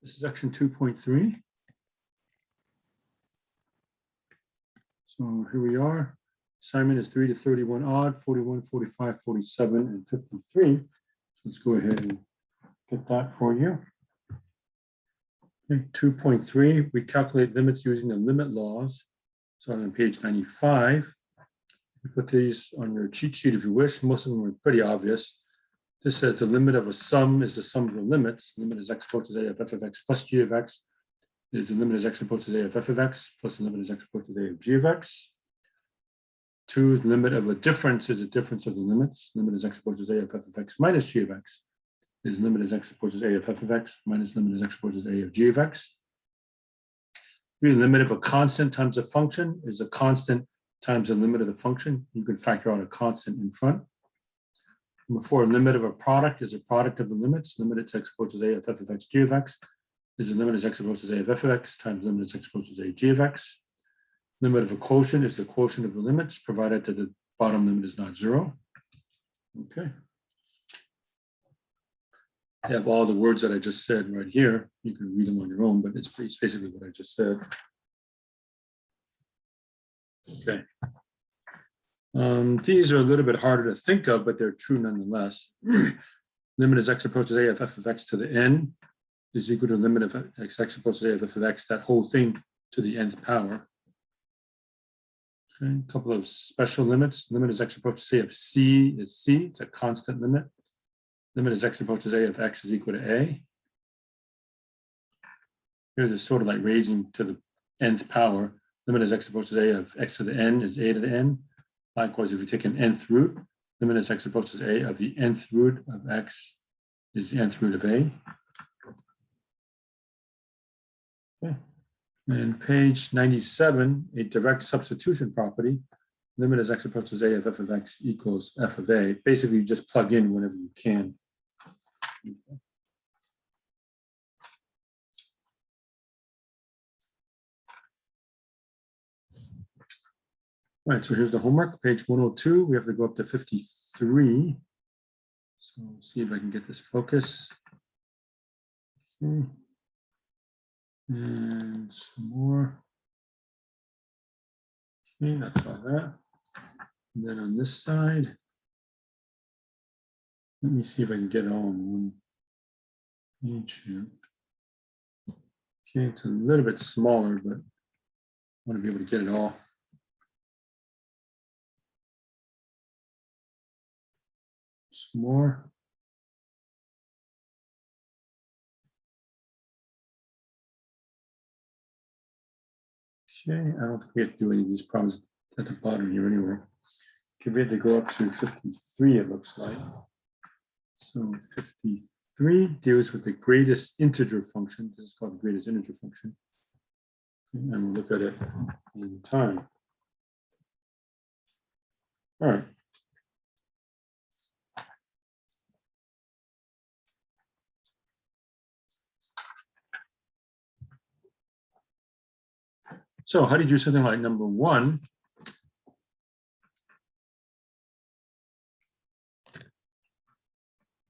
This is section 2.3. So here we are. Assignment is 3 to 31 odd, 41, 45, 47, and 53. So let's go ahead and get that for you. Okay, 2.3, we calculate limits using the limit laws. So on page 95, you put these on your cheat sheet if you wish. Most of them are pretty obvious. This says the limit of a sum is the sum of the limits. Limit is x approaches a of f of x plus g of x is the limit is x approaches a of f of x plus the limit is x approaches a of g of x. 2, the limit of a difference is the difference of the limits. Limit is x approaches a of f of x minus g of x is limit is x approaches a of f of x minus limit is x approaches a of g of x. 3, the limit of a constant times a function is a constant times the limit of the function. You can factor out a constant in front. Number 4, limit of a product is a product of the limits. Limit is x approaches a of f of x g of x is the limit is x approaches a of f of x times limit is x approaches a g of x. Limit of a quotient is the quotient of the limits, provided that the bottom limit is not 0. Okay. I have all the words that I just said right here. You can read them on your own, but it's basically what I just said. Okay. These are a little bit harder to think of, but they're true nonetheless. Limit is x approaches a of f of x to the n is equal to limit of x approaches a of f of x, that whole thing to the nth power. Okay, a couple of special limits. Limit is x approaches a of c is c. It's a constant limit. Limit is x approaches a of x is equal to a. Here's it's sort of like raising to the nth power. Limit is x approaches a of x to the n is a to the n. Likewise, if you take an nth root, limit is x approaches a of the nth root of x is the nth root of a. Okay. And page 97, a direct substitution property. Limit is x approaches a of f of x equals f of a. Basically, you just plug in whenever you can. Okay. All right, so here's the homework, page 102. We have to go up to 53. So see if I can get this focus. Okay. And some more. Okay, that's all that. And then on this side, let me see if I can get it all in one page here. Okay, it's a little bit smaller, but I want to be able to get it all. Some more. Okay, I don't think we have to do any of these problems at the bottom here anyway. Okay, we have to go up to 53, it looks like. So 53 deals with the greatest integer function. This is called the greatest integer function. Okay, and we'll look at it in time. All right. So how do you do something like number 1?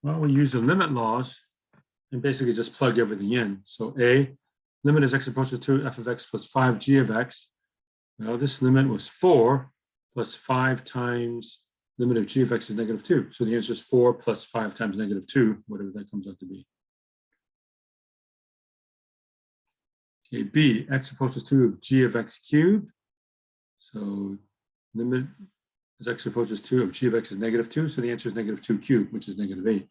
Well, we use the limit laws and basically just plug everything in. So a, limit is x approaches to f of x plus 5g of x. Well, this limit was 4 plus 5 times limit of g of x is negative 2. So the answer is 4 plus 5 times negative 2, whatever that comes out to be. Okay, b, x approaches to of g of x cubed. So limit is x approaches 2 of g of x is negative 2. So the answer is negative 2 cubed, which is negative 8.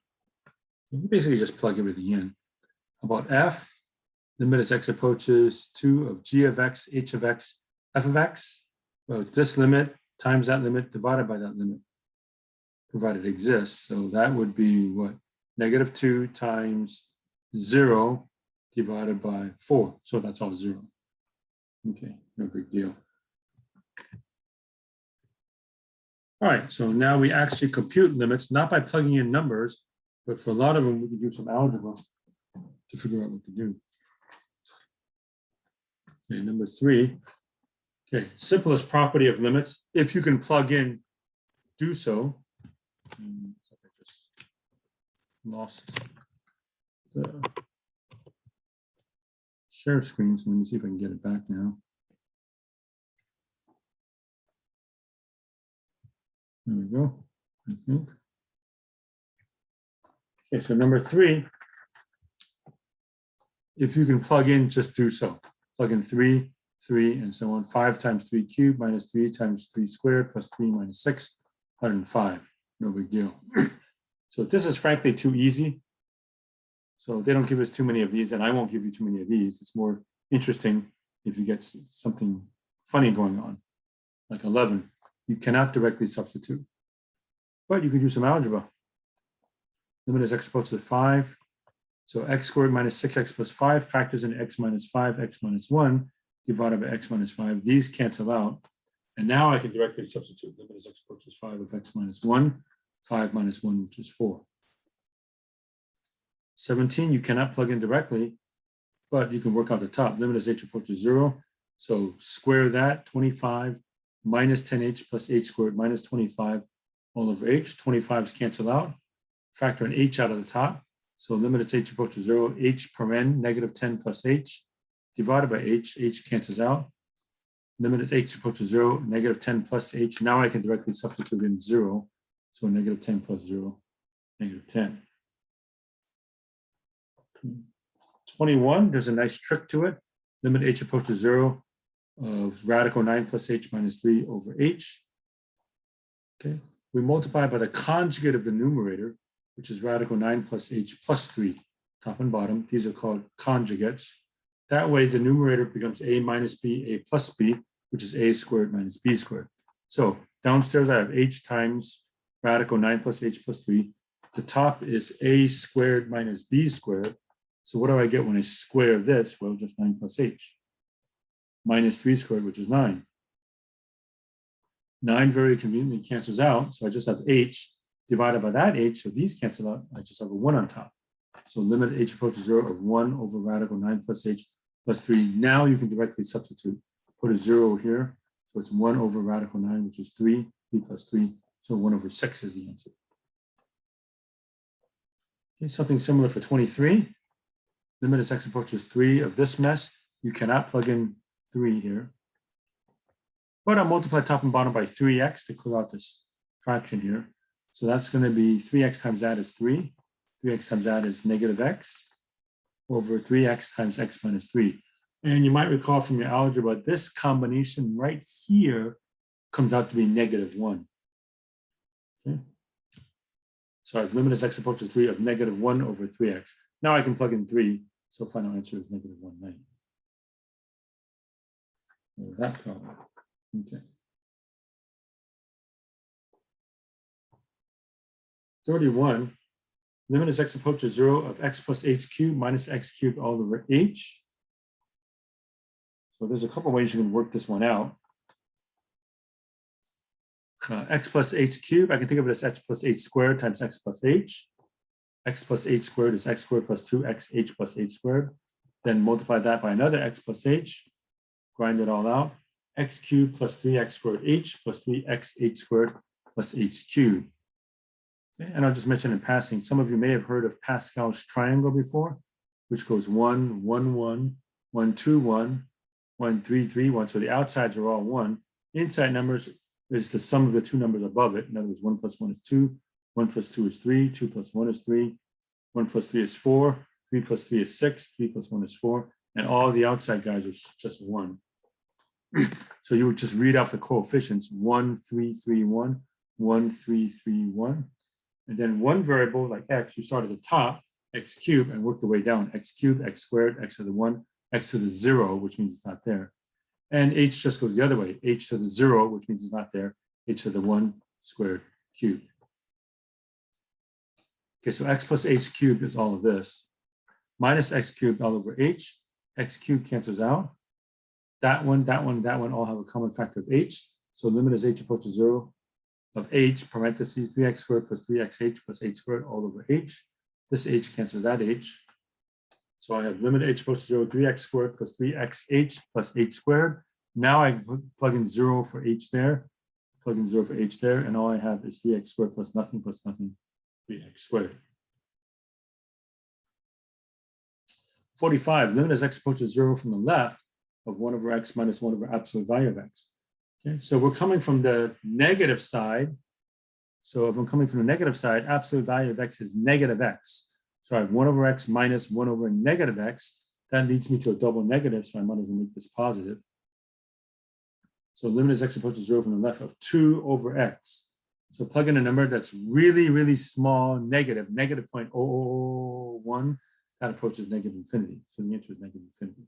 You basically just plug everything in. How about f? Limit is x approaches 2 of g of x, h of x, f of x. Well, it's this limit times that limit divided by that limit, provided it exists. So that would be what? Negative 2 times 0 divided by 4. So that's all 0. Okay, no big deal. All right, so now we actually compute limits, not by plugging in numbers, but for a lot of them, we can do some algebra to figure out what to do. Okay, number 3. Okay, simplest property of limits. If you can plug in, do so. I just lost the share screen, so let me see if I can get it back now. There we go, I think. Okay, so number 3, if you can plug in, just do so. Plug in 3, 3, and so on. 5 times 3 cubed minus 3 times 3 squared plus 3 minus 6, 105. No big deal. So this is frankly too easy. So they don't give us too many of these, and I won't give you too many of these. It's more interesting if you get something funny going on, like 11. You cannot directly substitute, but you can do some algebra. Limit is x approaches to 5. So x squared minus 6x plus 5 factors in x minus 5, x minus 1, divided by x minus 5. These cancel out. And now I can directly substitute. Limit is x approaches 5 of x minus 1, 5 minus 1, which is 4. 17, you cannot plug in directly, but you can work out the top. Limit as h approaches 0. So square that, 25 minus 10h plus h squared minus 25 all over h. 25's cancel out. Factor an h out of the top. So limit as h approaches 0, h paren negative 10 plus h divided by h cancels out. Limit as h approaches 0, negative 10 plus h. Now I can directly substitute in 0. So negative 10 plus 0, negative 10. 21, there's a nice trick to it. Limit h approaches 0 of radical 9 plus h minus 3 over h. Okay, we multiply by the conjugate of the numerator, which is radical 9 plus h plus 3, top and bottom. These are called conjugates. That way the numerator becomes a minus b, a plus b, which is a squared minus b squared. So downstairs I have h times radical 9 plus h plus 3. The top is a squared minus b squared. So what do I get when I square this? Well, just 9 plus h. Minus 3 squared, which is 9. 9 very conveniently cancels out. So I just have h divided by that h. So these cancel out. I just have a 1 on top. So limit h approaches 0 of 1 over radical 9 plus h plus 3. Now you can directly substitute. Put a 0 here. So it's 1 over radical 9, which is 3. 3 plus 3. So 1 over 6 is the answer. Okay, something similar for 23. Limit as x approaches 3 of this mess. You cannot plug in 3 here. But I'll multiply top and bottom by 3x to clear out this fraction here. So that's going to be 3x times that is 3. 3x times that is negative x over 3x times x minus 3. And you might recall from your algebra, this combination right here comes out to be negative 1. Okay. So I've limited as x approaches 3 of negative 1 over 3x. Now I can plug in 3. So final answer is negative 1/9. That problem. Okay. 31. Limit as x approaches 0 of x plus h cubed minus x cubed all over h. So there's a couple ways you can work this one out. X plus h cubed, I can think of it as x plus h squared times x plus h. X plus h squared is x squared plus 2xh plus h squared. Then multiply that by another x plus h. Grind it all out. X cubed plus 3x squared h plus 3xh squared plus h cubed. Okay, and I'll just mention in passing, some of you may have heard of Pascal's triangle before, which goes 1, 1, 1, 1, 2, 1, 1, 3, 3, 1. So the outsides are all 1. Inside numbers is the sum of the two numbers above it. In other words, 1 plus 1 is 2, 1 plus 2 is 3, 2 plus 1 is 3, 1 plus 3 is 4, 3 plus 3 is 6, 3 plus 1 is 4, and all the outside guys are just 1. So you would just read off the coefficients, 1, 3, 3, 1, 1, 3, 3, 1. And then one variable like x, you start at the top, x cubed, and work the way down, x cubed, x squared, x to the 1, x to the 0, which means it's not there. And h just goes the other way, h to the 0, which means it's not there, h to the 1 squared cubed. Okay, so x plus h cubed is all of this. Minus x cubed all over h. X cubed cancels out. That one, that one, that one all have a common factor of h. So limit as h approaches 0 of h, parentheses, 3x squared plus 3xh plus h squared all over h. This h cancels that h. So I have limit h approaches 0, 3x squared plus 3xh plus h squared. Now I plug in 0 for h there, plug in 0 for h there, and all I have is 3x squared plus nothing, 3x squared. 45, limit as x approaches 0 from the left of 1 over x minus 1 over absolute value of x. Okay, so we're coming from the negative side. So if I'm coming from the negative side, absolute value of x is negative x. So I have 1 over x minus 1 over negative x. That leads me to a double negative, so I might as well make this positive. So limit as x approaches 0 from the left of 2 over x. So plug in a number that's really, really small, negative 0.001. That approaches negative infinity. So the answer is negative infinity.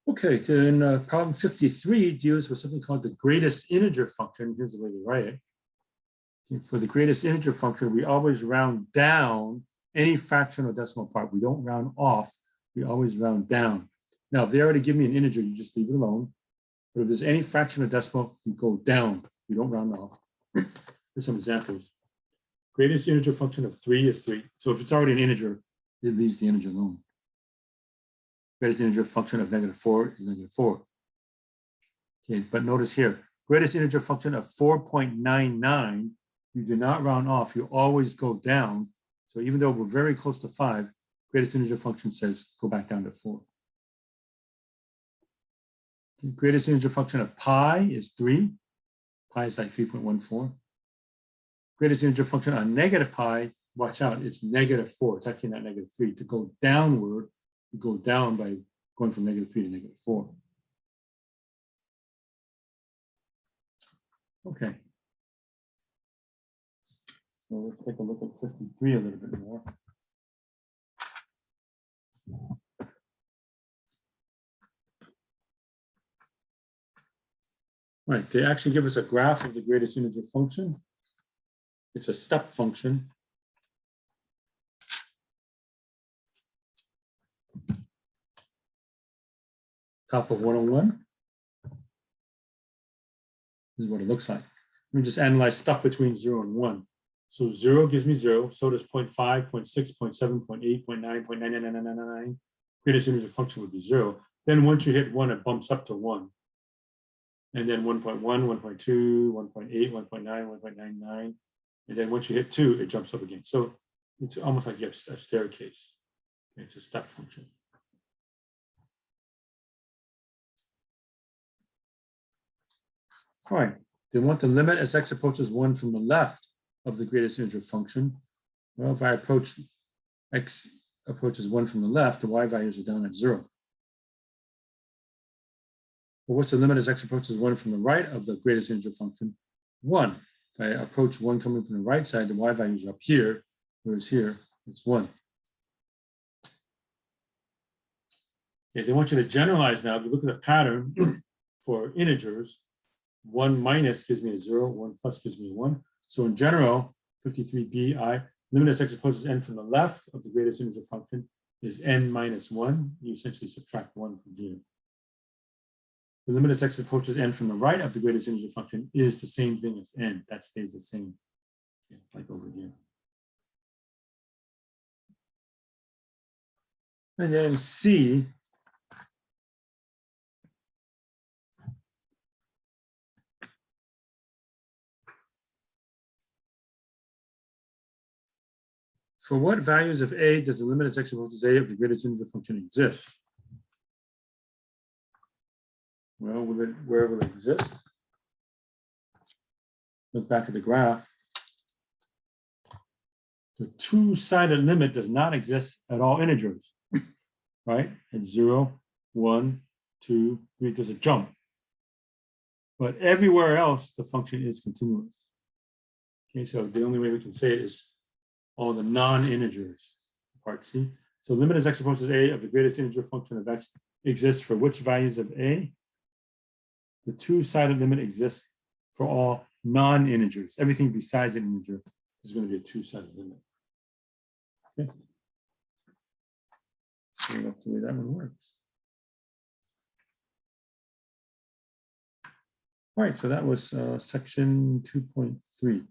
Okay, then problem 53 deals with something called the greatest integer function. Here's the way to write it. Okay, for the greatest integer function, we always round down any fraction or decimal part. We don't round off. We always round down. Now, if they already give me an integer, you just leave it alone. But if there's any fraction or decimal, you go down. You don't round off. Here's some examples. Greatest integer function of 3 is 3. So if it's already an integer, it leaves the integer alone. Greatest integer function of negative 4 is negative 4. Okay, but notice here, greatest integer function of 4.99, you do not round off, you always go down. So even though we're very close to 5, greatest integer function says go back down to 4. Okay, greatest integer function of pi is 3. Pi is like 3.14. Greatest integer function on negative pi, watch out, it's negative 4. It's actually not negative 3. To go downward, you go down by going from negative 3 to negative 4. Okay. So let's take a look at 53 a little bit more. Right, they actually give us a graph of the greatest integer function. It's a step function. Top of 101. This is what it looks like. Let me just analyze stuff between 0 and 1. So 0 gives me 0. So does 0.5, 0.6, 0.7, 0.8, 0.9, 0.99999. Greatest integer function would be 0. Then once you hit 1, it bumps up to 1. And then 1.1, 1.2, 1.8, 1.9, 1.99. And then once you hit 2, it jumps up again. So it's almost like you have a staircase. It's a step function. All right, they want the limit as x approaches 1 from the left of the greatest integer function. Well, if I approach x approaches 1 from the left, the y values are down at 0. Well, what's the limit as x approaches 1 from the right of the greatest integer function? 1. If I approach 1 coming from the right side, the y values are up here, whereas here it's 1. Okay, they want you to generalize now. If you look at the pattern for integers, 1 minus gives me a 0, 1 plus gives me a 1. So in general, 53bi, limit as x approaches n from the left of the greatest integer function is n minus 1. You essentially subtract 1 from here. The limit as x approaches n from the right of the greatest integer function is the same thing as n. That stays the same, okay, like over here. And then C, for what values of a does the limit as x approaches a of the greatest integer function exist? Well, where will it exist? Look back at the graph. The two-sided limit does not exist at all integers, right? At 0, 1, 2, 3, there's a jump. But everywhere else, the function is continuous. Okay, so the only way we can say it is all the non-integers, part C. So limit as x approaches a of the greatest integer function of x exists for which values of a? The two-sided limit exists for all non-integers. Everything besides an integer is going to be a two-sided limit. Okay. So that's the way that one works. All right, so that was section 2.3.